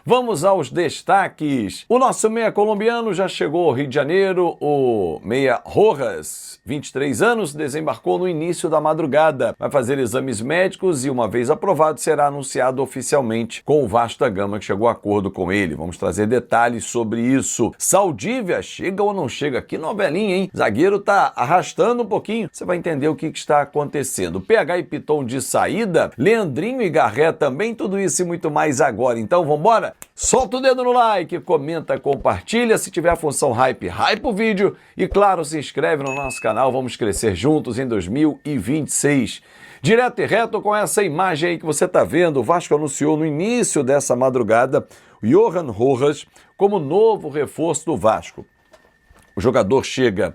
Vamos aos destaques. O nosso meia colombiano já chegou ao Rio de Janeiro. O meia Rojas, 23 anos, desembarcou no início da madrugada. Vai fazer exames médicos e, uma vez aprovado, será anunciado oficialmente com o Vasco da Gama, que chegou a acordo com ele. Vamos trazer detalhes sobre isso. Saldívia chega ou não chega? Que novelinha, hein? Zagueiro tá arrastando um pouquinho. Você vai entender o que está acontecendo. PH e Piton de saída. Leandrinho e Garré também. Tudo isso e muito mais agora. Então, vambora? Solta o dedo no like, comenta, compartilha. Se tiver a função hype o vídeo. E, claro, se inscreve no nosso canal. Vamos crescer juntos em 2026. Direto e reto com essa imagem aí que você está vendo. O Vasco anunciou no início dessa madrugada o Johan Rojas como novo reforço do Vasco. O jogador chega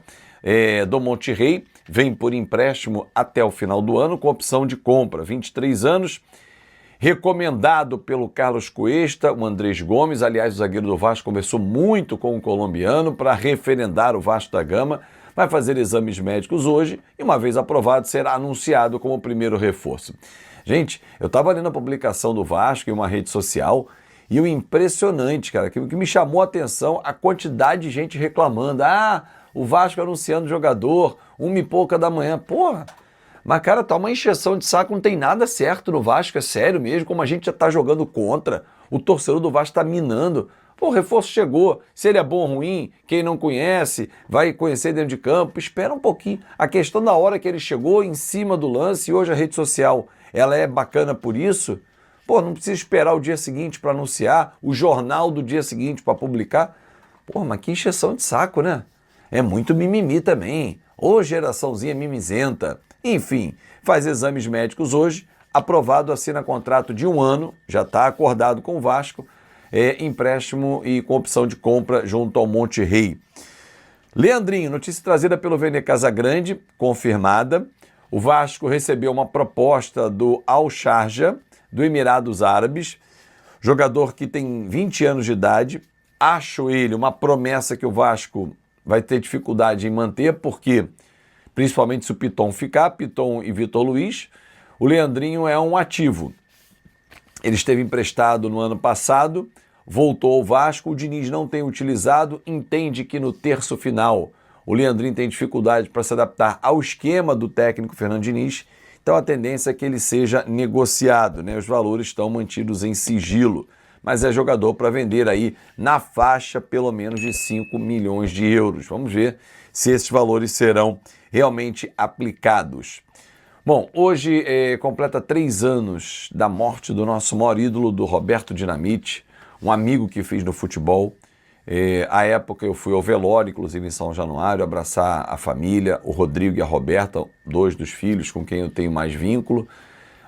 do Monterrey, vem por empréstimo até o final do ano com opção de compra. 23 anos. Recomendado pelo Carlos Cuesta, o Andrés Gomes. Aliás, o zagueiro do Vasco conversou muito com o colombiano para referendar o Vasco da Gama. Vai fazer exames médicos hoje e, uma vez aprovado, será anunciado como o primeiro reforço. Gente, eu estava lendo a publicação do Vasco em uma rede social e o impressionante, cara, que me chamou a atenção, a quantidade de gente reclamando. O Vasco anunciando jogador, 1h pouca da manhã. Porra! Mas, cara, tá uma encheção de saco, não tem nada certo no Vasco, é sério mesmo, como a gente já tá jogando contra, o torcedor do Vasco tá minando. Pô, o reforço chegou, se ele é bom ou ruim, quem não conhece, vai conhecer dentro de campo, espera um pouquinho. A questão da hora que ele chegou, em cima do lance, e hoje a rede social, ela é bacana por isso. Pô, não precisa esperar o dia seguinte para anunciar, o jornal do dia seguinte para publicar. Pô, mas que encheção de saco, né? É muito mimimi também. Ô, geraçãozinha mimizenta. Enfim, faz exames médicos hoje, aprovado, assina contrato de 1 ano, já está acordado com o Vasco, empréstimo e com opção de compra junto ao Monterrey. Leandrinho, notícia trazida pelo Vene Casagrande, confirmada. O Vasco recebeu uma proposta do Al Sharjah, do Emirados Árabes, jogador que tem 20 anos de idade. Acho ele uma promessa que o Vasco vai ter dificuldade em manter, porque principalmente se o Piton ficar, Piton e Vitor Luiz. O Leandrinho é um ativo. Ele esteve emprestado no ano passado, voltou ao Vasco, o Diniz não tem utilizado, entende que no terço final o Leandrinho tem dificuldade para se adaptar ao esquema do técnico Fernando Diniz, então a tendência é que ele seja negociado, né? Os valores estão mantidos em sigilo, mas é jogador para vender aí na faixa pelo menos de 5 milhões de euros. Vamos ver se esses valores serão realmente aplicados. Bom, hoje completa 3 anos da morte do nosso maior ídolo, do Roberto Dinamite, um amigo que fiz no futebol. À época eu fui ao velório, inclusive em São Januário, abraçar a família, o Rodrigo e a Roberta, 2 dos filhos com quem eu tenho mais vínculo.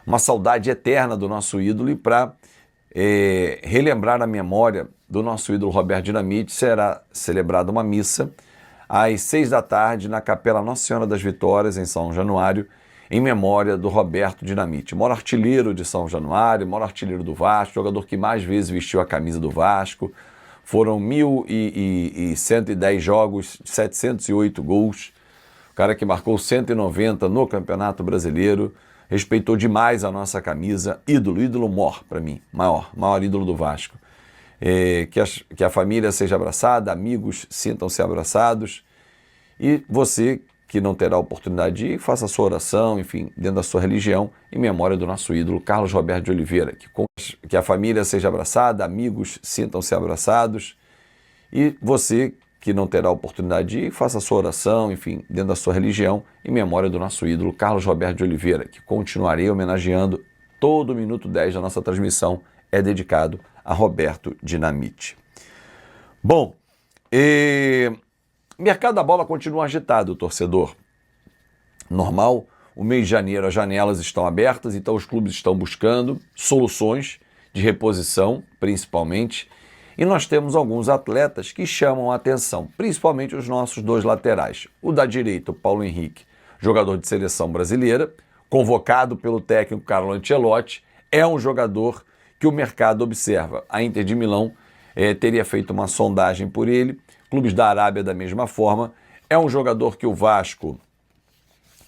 Uma saudade eterna do nosso ídolo, e para relembrar a memória do nosso ídolo Roberto Dinamite, será celebrada uma missa às 6 da tarde, na Capela Nossa Senhora das Vitórias, em São Januário, em memória do Roberto Dinamite, maior artilheiro de São Januário, maior artilheiro do Vasco, jogador que mais vezes vestiu a camisa do Vasco. Foram 1.110 jogos, 708 gols. O cara que marcou 190 no Campeonato Brasileiro, respeitou demais a nossa camisa. Ídolo maior para mim, maior ídolo do Vasco. Que a família seja abraçada, amigos sintam-se abraçados, e você que não terá oportunidade de ir, faça a sua oração, enfim, dentro da sua religião, em memória do nosso ídolo Carlos Roberto de Oliveira. Que a família seja abraçada, amigos sintam-se abraçados, e você que não terá oportunidade de ir, faça a sua oração, enfim, dentro da sua religião, em memória do nosso ídolo Carlos Roberto de Oliveira, que continuarei homenageando. Todo minuto 10 da nossa transmissão é dedicado a Roberto Dinamite. Bom, mercado da bola continua agitado, torcedor. Normal, o mês de janeiro as janelas estão abertas, então os clubes estão buscando soluções de reposição, principalmente, e nós temos alguns atletas que chamam a atenção, principalmente os nossos 2 laterais. O da direita, o Paulo Henrique, jogador de seleção brasileira, convocado pelo técnico Carlo Ancelotti, é um jogador que o mercado observa. A Inter de Milão teria feito uma sondagem por ele, clubes da Arábia da mesma forma. É um jogador que o Vasco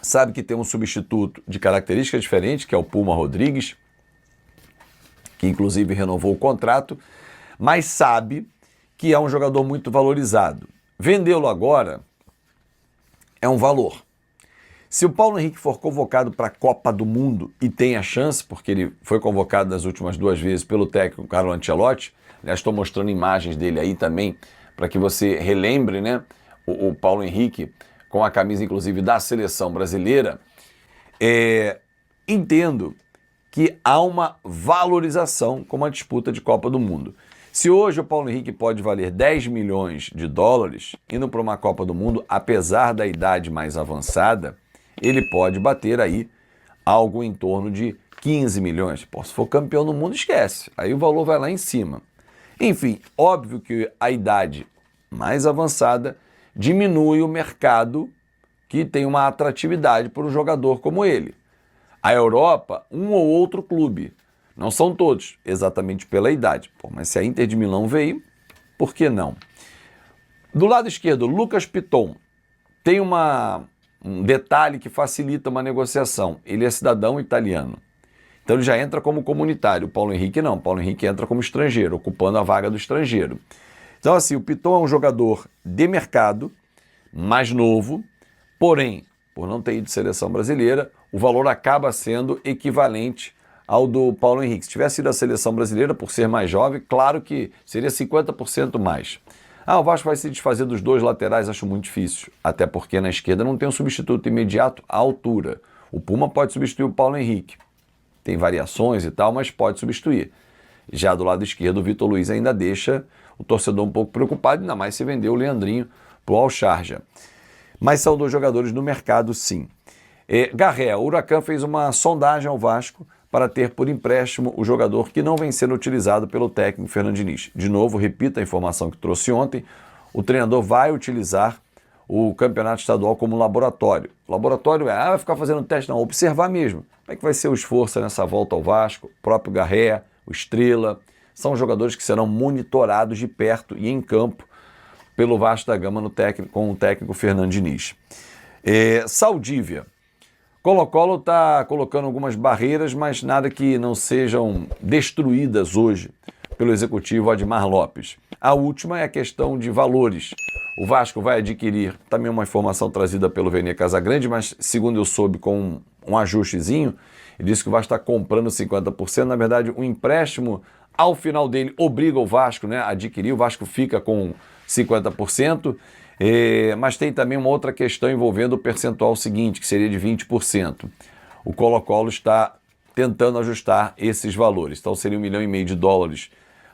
sabe que tem um substituto de características diferentes, que é o Puma Rodrigues, que inclusive renovou o contrato. mas sabe que é um jogador muito valorizado. Vendê-lo agora é um valor. Se o Paulo Henrique for convocado para a Copa do Mundo e tem a chance, porque ele foi convocado nas últimas 2 vezes pelo técnico Carlo Ancelotti, aliás, estou mostrando imagens dele aí também, para que você relembre, né, o Paulo Henrique com a camisa, inclusive, da seleção brasileira, entendo que há uma valorização com uma disputa de Copa do Mundo. Se hoje o Paulo Henrique pode valer 10 milhões de dólares, indo para uma Copa do Mundo, apesar da idade mais avançada, ele pode bater aí algo em torno de 15 milhões. Pô, se for campeão do mundo, esquece. Aí o valor vai lá em cima. Enfim, óbvio que a idade mais avançada diminui o mercado que tem uma atratividade para um jogador como ele. A Europa, um ou outro clube. Não são todos, exatamente pela idade. Pô, mas se a Inter de Milão veio, por que não? Do lado esquerdo, Lucas Piton. Tem um detalhe que facilita uma negociação. Ele é cidadão italiano. Então ele já entra como comunitário. O Paulo Henrique não. O Paulo Henrique entra como estrangeiro, ocupando a vaga do estrangeiro. Então assim, o Piton é um jogador de mercado, mais novo, porém, por não ter ido de seleção brasileira, o valor acaba sendo equivalente ao do Paulo Henrique. Se tivesse ido à seleção brasileira, por ser mais jovem, claro que seria 50% mais. O Vasco vai se desfazer dos 2 laterais, acho muito difícil. Até porque na esquerda não tem um substituto imediato à altura. O Puma pode substituir o Paulo Henrique. Tem variações e tal, mas pode substituir. Já do lado esquerdo, o Vitor Luiz ainda deixa o torcedor um pouco preocupado, ainda mais se vender o Leandrinho para o Al-Sharjah. Mas são 2 jogadores no mercado, sim. Garré, o Huracan fez uma sondagem ao Vasco para ter por empréstimo o jogador que não vem sendo utilizado pelo técnico Fernando Diniz. De novo, repito a informação que trouxe ontem, o treinador vai utilizar o campeonato estadual como laboratório. O laboratório vai ficar fazendo teste, não, observar mesmo. Como é que vai ser o esforço nessa volta ao Vasco? O próprio Garré, o Estrela, são jogadores que serão monitorados de perto e em campo pelo Vasco da Gama com o técnico Fernando Diniz. Saldívia. Colo-Colo está colocando algumas barreiras, mas nada que não sejam destruídas hoje pelo executivo Admar Lopes. A última é a questão de valores. O Vasco vai adquirir, também uma informação trazida pelo Vene Casagrande, mas segundo eu soube com um ajustezinho, ele disse que o Vasco está comprando 50%, na verdade o empréstimo ao final dele obriga o Vasco, né, a adquirir, o Vasco fica com 50%, mas tem também uma outra questão envolvendo o percentual seguinte, que seria de 20%. O Colo-Colo está tentando ajustar esses valores, então seria $1,5 milhão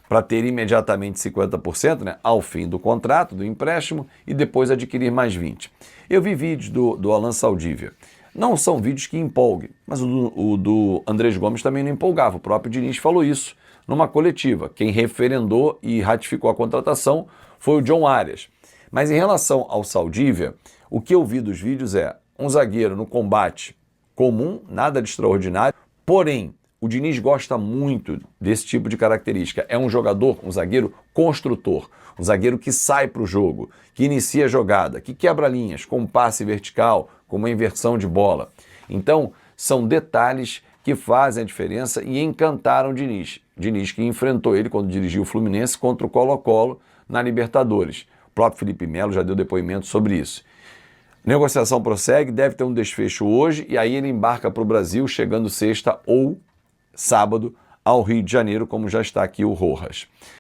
para ter imediatamente 50%, né, ao fim do contrato, do empréstimo, e depois adquirir mais 20%. Eu vi vídeos do Alan Saldívia. Não são vídeos que empolguem, mas o do Andrés Gomes também não empolgava. O próprio Diniz falou isso numa coletiva. Quem referendou e ratificou a contratação foi o John Arias. Mas em relação ao Saldívia, o que eu vi dos vídeos é um zagueiro no combate comum, nada de extraordinário, porém, o Diniz gosta muito desse tipo de característica. É um jogador, um zagueiro construtor, um zagueiro que sai para o jogo, que inicia a jogada, que quebra linhas, com um passe vertical, com uma inversão de bola. Então, são detalhes que fazem a diferença e encantaram o Diniz. Diniz que enfrentou ele quando dirigiu o Fluminense contra o Colo-Colo na Libertadores. O próprio Felipe Melo já deu depoimento sobre isso. Negociação prossegue, deve ter um desfecho hoje e aí ele embarca para o Brasil, chegando sexta ou sábado ao Rio de Janeiro, como já está aqui o Rojas.